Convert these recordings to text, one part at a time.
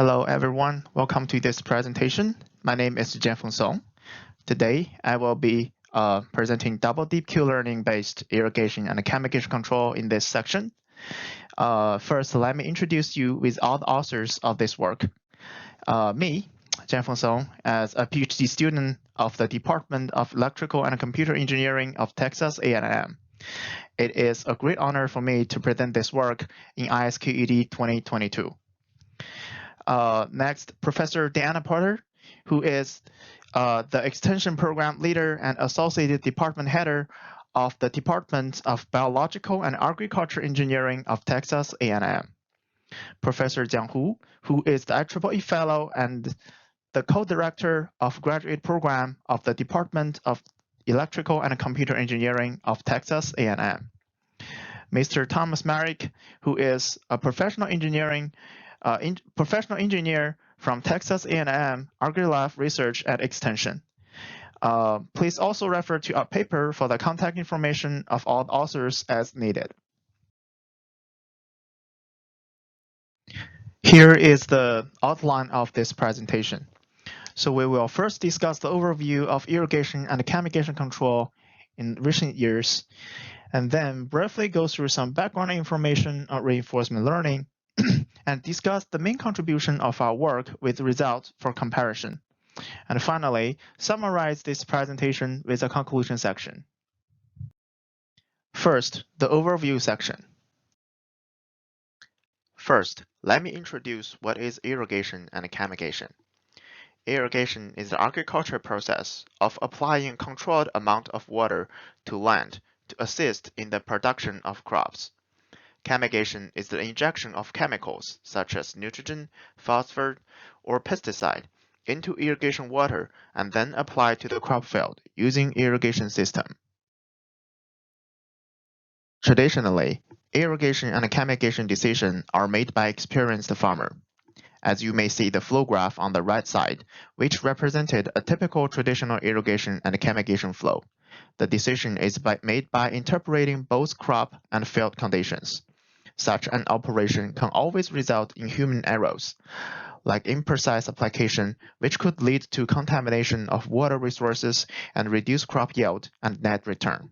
Hello everyone, welcome to this presentation. My name is Jianfeng Song. Today I will be presenting double deep Q-learning based irrigation and chemigation control in this section. First, let me introduce you with all the authors of this work. Me, Jianfeng Song, as a PhD student of the Department of Electrical and Computer Engineering of Texas A&M. It is a great honor for me to present this work in ISQED 2022. Next, Professor Diana Porter, who is the Extension Program Leader and Associated Department Header of the Department of Biological and Agriculture Engineering of Texas A&M. Professor Jiang Hu, who is the IEEE Fellow and the Co-Director of Graduate Program of the Department of Electrical and Computer Engineering of Texas A&M. Mr. Thomas Merrick, who is a professional engineer from Texas A&M AgriLab Research and Extension. Please also refer to our paper for the contact information of all the authors as needed. Here is the outline of this presentation. So we will first discuss the overview of irrigation and chemigation control in recent years, and then briefly go through some background information on reinforcement learning and discuss the main contribution of our work with results for comparison. And finally, summarize this presentation with a conclusion section. First, the overview section. First, let me introduce what is irrigation and chemigation. Irrigation is the agricultural process of applying a controlled amount of water to land to assist in the production of crops. Chemigation is the injection of chemicals such as nitrogen, phosphorus, or pesticide into irrigation water and then applied to the crop field using irrigation system. Traditionally, irrigation and chemigation decisions are made by experienced farmer. As you may see the flow graph on the right side, which represented a typical traditional irrigation and chemigation flow. The decision is made by interpreting both crop and field conditions. Such an operation can always result in human errors, like imprecise application, which could lead to contamination of water resources and reduce crop yield and net return.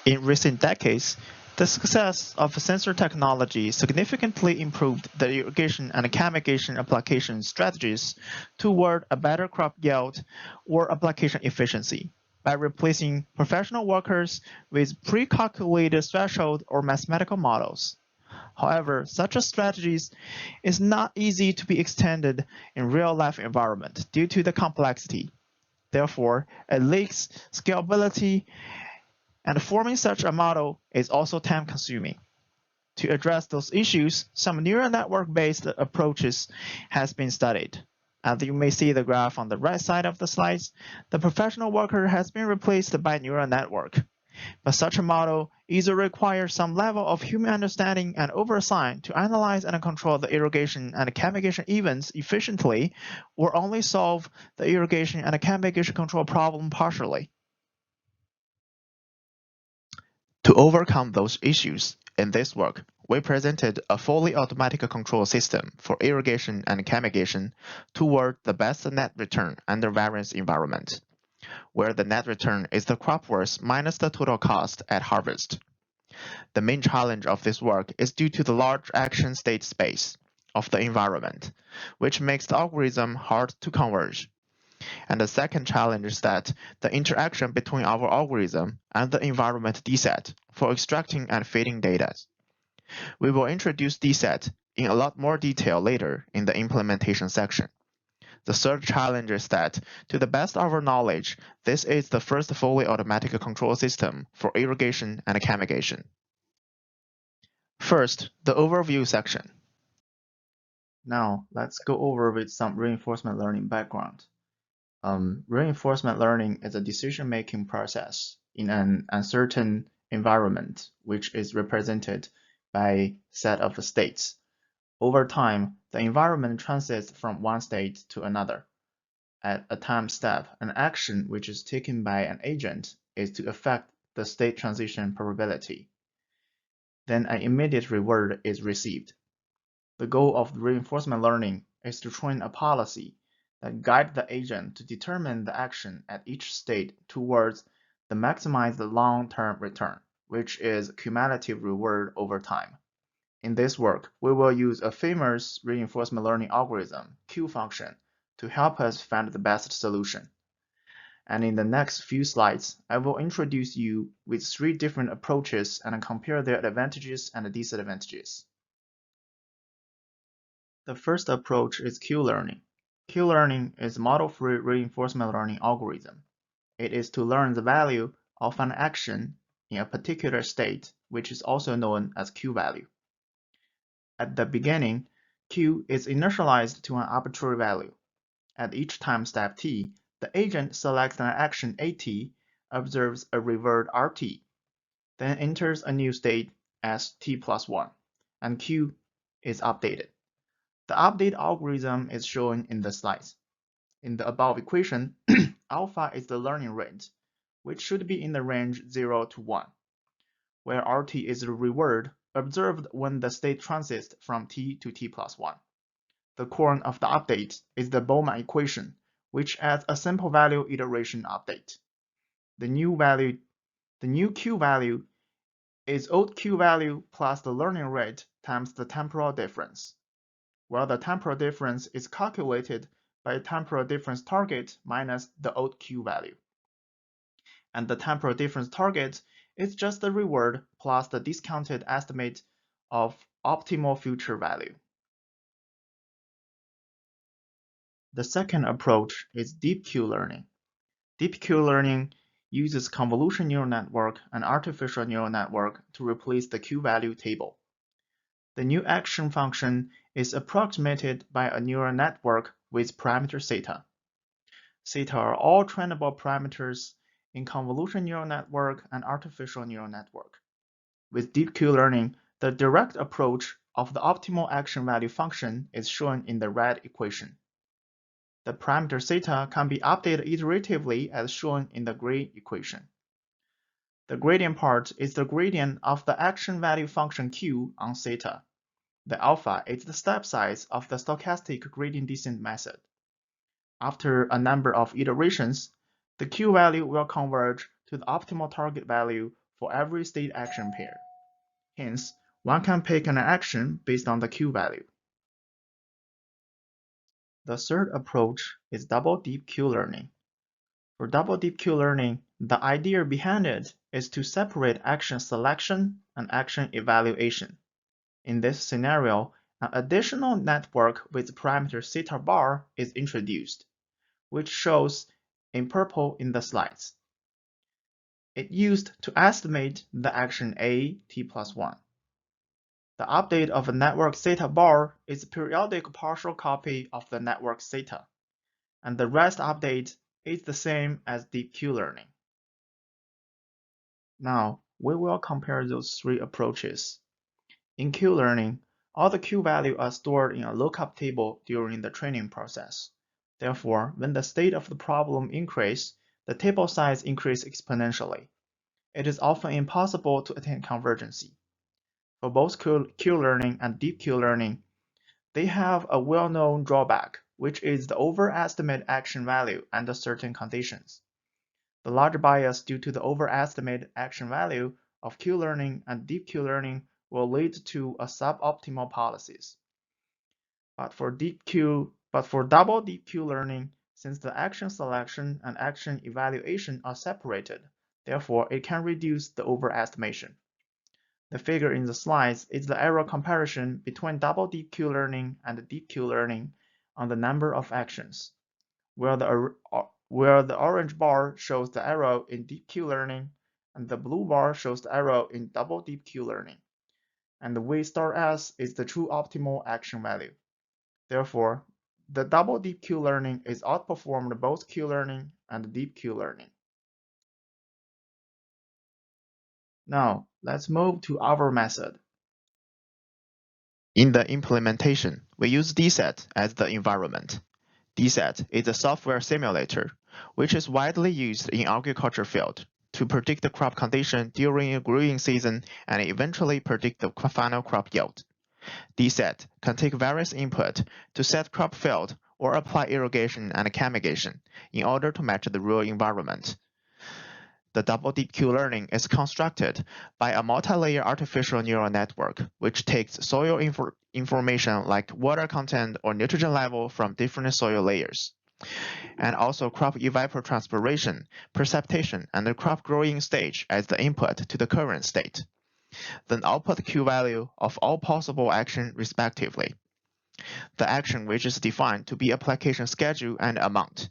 In recent decades, the success of sensor technology significantly improved the irrigation and chemigation application strategies toward a better crop yield or application efficiency by replacing professional workers with pre-calculated threshold or mathematical models. However, such a strategy is not easy to be extended in real-life environment due to the complexity. Therefore, it lacks scalability, and forming such a model is also time-consuming. To address those issues, some neural network-based approaches has been studied. As you may see the graph on the right side of the slides, the professional worker has been replaced by neural network. But such a model either requires some level of human understanding and oversight to analyze and control the irrigation and chemigation events efficiently, or only solve the irrigation and chemigation control problem partially. To overcome those issues, in this work, we presented a fully automatic control system for irrigation and chemigation toward the best net return under variance environment, where the net return is the crop worth minus the total cost at harvest. The main challenge of this work is due to the large action state space of the environment, which makes the algorithm hard to converge. And the second challenge is that the interaction between our algorithm and the environment dset for extracting and feeding data. We will introduce dset in a lot more detail later in the implementation section. The third challenge is that, to the best of our knowledge, this is the first fully automatic control system for irrigation and chemigation. First, the overview section. Now, let's go over with some reinforcement learning background. Reinforcement learning is a decision-making process in an uncertain environment, which is represented by a set of states. Over time, the environment transits from one state to another. At a time step, an action which is taken by an agent is to affect the state transition probability. Then an immediate reward is received. The goal of reinforcement learning is to train a policy that guides the agent to determine the action at each state towards the maximized long-term return, which is cumulative reward over time. In this work, we will use a famous reinforcement learning algorithm, Q function, to help us find the best solution. And in the next few slides, I will introduce you with 3 different approaches and compare their advantages and disadvantages. The first approach is Q-learning. Q-learning is a model-free reinforcement learning algorithm. It is to learn the value of an action in a particular state, which is also known as Q-value. At the beginning, Q is initialized to an arbitrary value. At each time step t, the agent selects an action AT, observes a reward RT, then enters a new state as t plus 1, and Q is updated. The update algorithm is shown in the slides. In the above equation, alpha is the learning rate, which should be in the range 0 to 1, where RT is the reward observed when the state transits from t to t plus 1. The core of the update is the Bowman equation, which adds a simple value iteration update. The new Q value is old Q value plus the learning rate times the temporal difference, where the temporal difference is calculated by temporal difference target minus the old Q value. And the temporal difference target is just the reward plus the discounted estimate of optimal future value. The second approach is deep Q learning. Deep Q learning uses convolutional neural network and artificial neural network to replace the Q value table. The new action function is approximated by a neural network with parameter theta. Theta are all trainable parameters in convolutional neural network and artificial neural network. With deep Q learning, the direct approach of the optimal action value function is shown in the red equation. The parameter theta can be updated iteratively as shown in the gray equation. The gradient part is the gradient of the action value function Q on theta. The alpha is the step size of the stochastic gradient descent method. After a number of iterations, the Q value will converge to the optimal target value for every state action pair. Hence, one can pick an action based on the Q value. The third approach is double deep Q learning. For double deep Q learning, the idea behind it is to separate action selection and action evaluation. In this scenario, an additional network with parameter theta bar is introduced, which shows in purple in the slides. It used to estimate the action A t plus 1. The update of a network theta bar is a periodic partial copy of the network theta, and the rest update is the same as deep Q learning. Now, we will compare those 3 approaches. In Q learning, all the Q values are stored in a lookup table during the training process. Therefore, when the state of the problem increases, the table size increases exponentially. It is often impossible to attain convergency. For both Q learning and deep Q learning, they have a well-known drawback, which is the overestimate action value under certain conditions. The large bias due to the overestimated action value of Q learning and deep Q learning will lead to a suboptimal policies. But for double deep Q learning, since the action selection and action evaluation are separated, therefore it can reduce the overestimation. The figure in the slides is the error comparison between double deep Q learning and deep Q learning on the number of actions, where the orange bar shows the error in deep Q learning, and the blue bar shows the error in double deep Q learning. And the V star S is the true optimal action value. Therefore, the double deep Q learning is outperformed both Q learning and deep Q learning. Now, let's move to our method. In the implementation, we use DSET as the environment. DSET is a software simulator, which is widely used in agriculture field to predict the crop condition during a growing season and eventually predict the final crop yield. DSET can take various input to set crop field or apply irrigation and chemigation in order to match the real environment. The double deep Q-learning is constructed by a multi-layer artificial neural network, which takes soil information like water content or nitrogen level from different soil layers, and also crop evapotranspiration, precipitation, and the crop growing stage as the input to the current state. Then output Q value of all possible action respectively. The action which is defined to be application schedule and amount,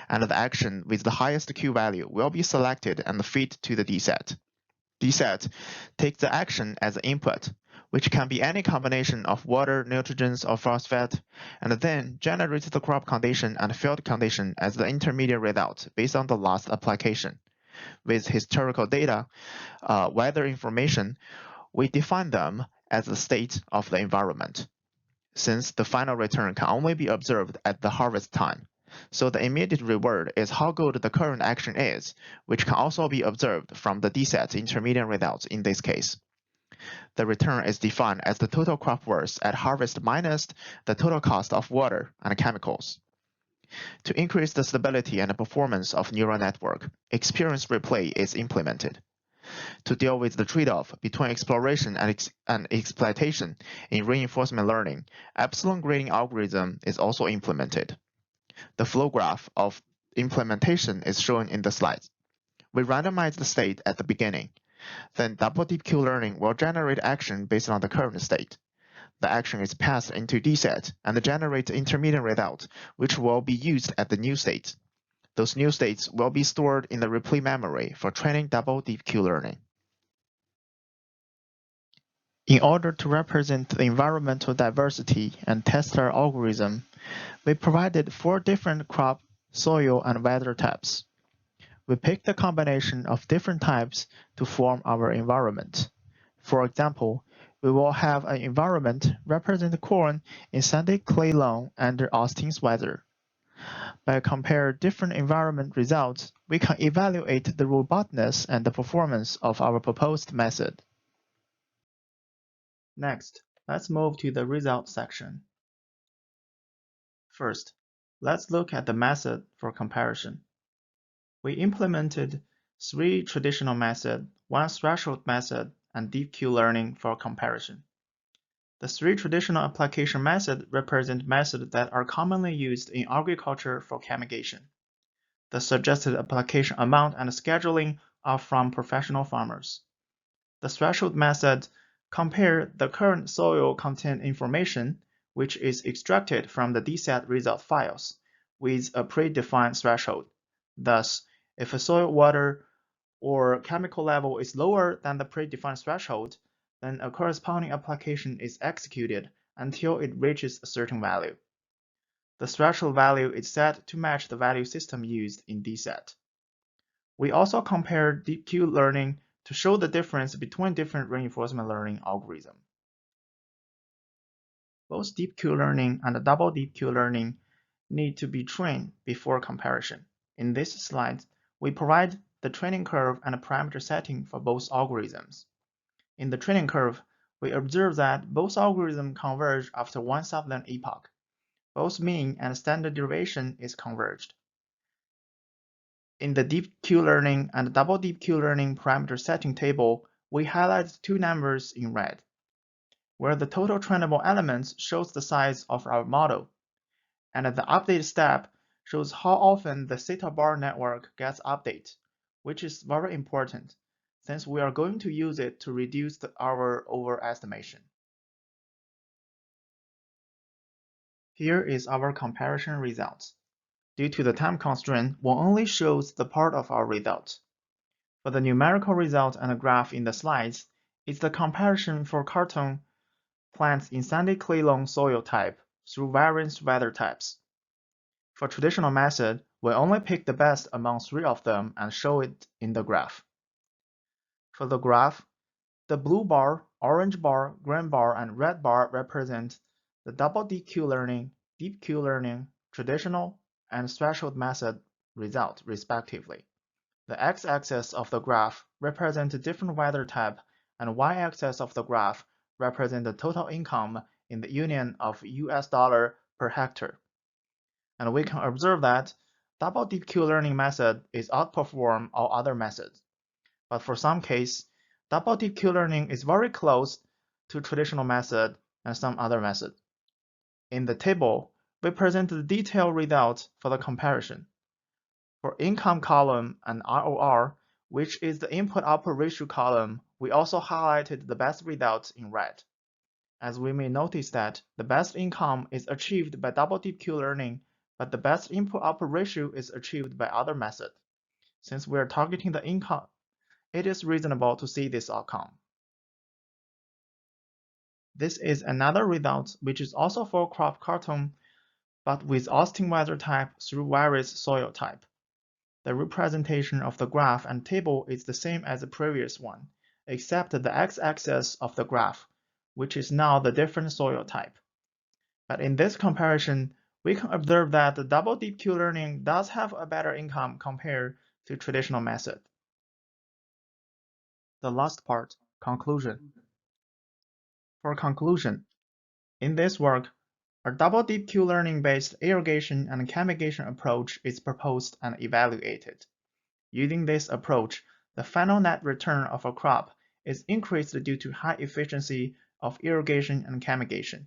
and the action with the highest Q value will be selected and fed to the DSET. DSET takes the action as input, which can be any combination of water, nitrogens, or phosphate, and then generates the crop condition and field condition as the intermediate result based on the last application. With historical data, weather information, we define them as the state of the environment, since the final return can only be observed at the harvest time. So the immediate reward is how good the current action is, which can also be observed from the DSET intermediate results in this case. The return is defined as the total crop worth at harvest minus the total cost of water and chemicals. To increase the stability and performance of neural network, experience replay is implemented. To deal with the trade-off between exploration and exploitation in reinforcement learning, epsilon grading algorithm is also implemented. The flow graph of implementation is shown in the slides. We randomize the state at the beginning. Then double deep Q-learning will generate action based on the current state. The action is passed into DSET and generates intermediate result, which will be used at the new state. Those new states will be stored in the replay memory for training double deep Q-learning. In order to represent the environmental diversity and test our algorithm, we provided 4 different crop, soil, and weather types. We picked a combination of different types to form our environment. For example, we will have an environment represent corn in sandy clay loam under Austin's weather. By comparing different environment results, we can evaluate the robustness and the performance of our proposed method. Next, let's move to the result section. First, let's look at the method for comparison. We implemented 3 traditional methods, 1 threshold method, and deep Q-learning for comparison. The 3 traditional application methods represent methods that are commonly used in agriculture for chemigation. The suggested application amount and scheduling are from professional farmers. The threshold method compares the current soil content information, which is extracted from the DSET result files, with a predefined threshold. Thus, if a soil water or chemical level is lower than the predefined threshold, then a corresponding application is executed until it reaches a certain value. The threshold value is set to match the value system used in DSET. We also compare deep Q-learning to show the difference between different reinforcement learning algorithms. Both deep Q-learning and double deep Q-learning need to be trained before comparison. In this slide, we provide the training curve and parameter setting for both algorithms. In the training curve, we observe that both algorithms converge after one sublearn epoch. Both mean and standard deviation is converged. In the deep Q-learning and double deep Q-learning parameter setting table, we highlight 2 numbers in red, where the total trainable elements shows the size of our model, and the update step shows how often the theta bar network gets updated, which is very important, since we are going to use it to reduce our overestimation. Here is our comparison results. Due to the time constraint, one only shows the part of our result. For the numerical result and the graph in the slides, it's the comparison for cotton plants in sandy clay loam soil type through various weather types. For traditional method, we only pick the best among 3 of them and show it in the graph. For the graph, the blue bar, orange bar, green bar, and red bar represent the double deep Q-learning, deep Q-learning, traditional, and threshold method result, respectively. The x-axis of the graph represents different weather type, and y-axis of the graph represent the total income in the union of US dollar per hectare. And we can observe that double deep Q-learning method is outperform all other methods. But for some case, double deep Q-learning is very close to traditional method and some other method. In the table, we present the detailed results for the comparison. For income column and ROR, which is the input-output ratio column, we also highlighted the best results in red. As we may notice that the best income is achieved by double deep Q-learning, but the best input-output ratio is achieved by other methods. Since we are targeting the income, it is reasonable to see this outcome. This is another result which is also for crop cartoon, but with Austin weather type through various soil type. The representation of the graph and table is the same as the previous one, except the x-axis of the graph, which is now the different soil type. But in this comparison, we can observe that the double deep Q-learning does have a better income compared to traditional method. The last part, conclusion. For conclusion, in this work, a double deep Q-learning based irrigation and chemigation approach is proposed and evaluated. Using this approach, the final net return of a crop is increased due to high efficiency of irrigation and chemigation.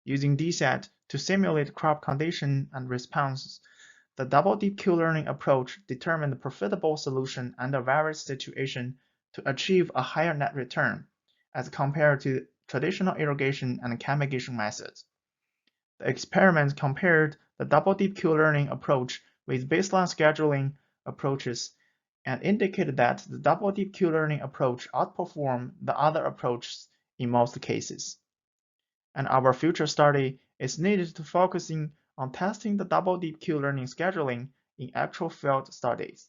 Using DSAT to simulate crop condition and response, the double deep Q-learning approach determined the profitable solution under various situations to achieve a higher net return as compared to traditional irrigation and chemigation methods. The experiment compared the double deep Q-learning approach with baseline scheduling approaches and indicated that the double deep Q-learning approach outperformed the other approaches in most cases. And our future study is needed to focusing on testing the double deep Q-learning scheduling in actual field studies.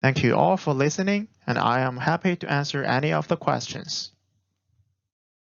Thank you all for listening, and I am happy to answer any of the questions.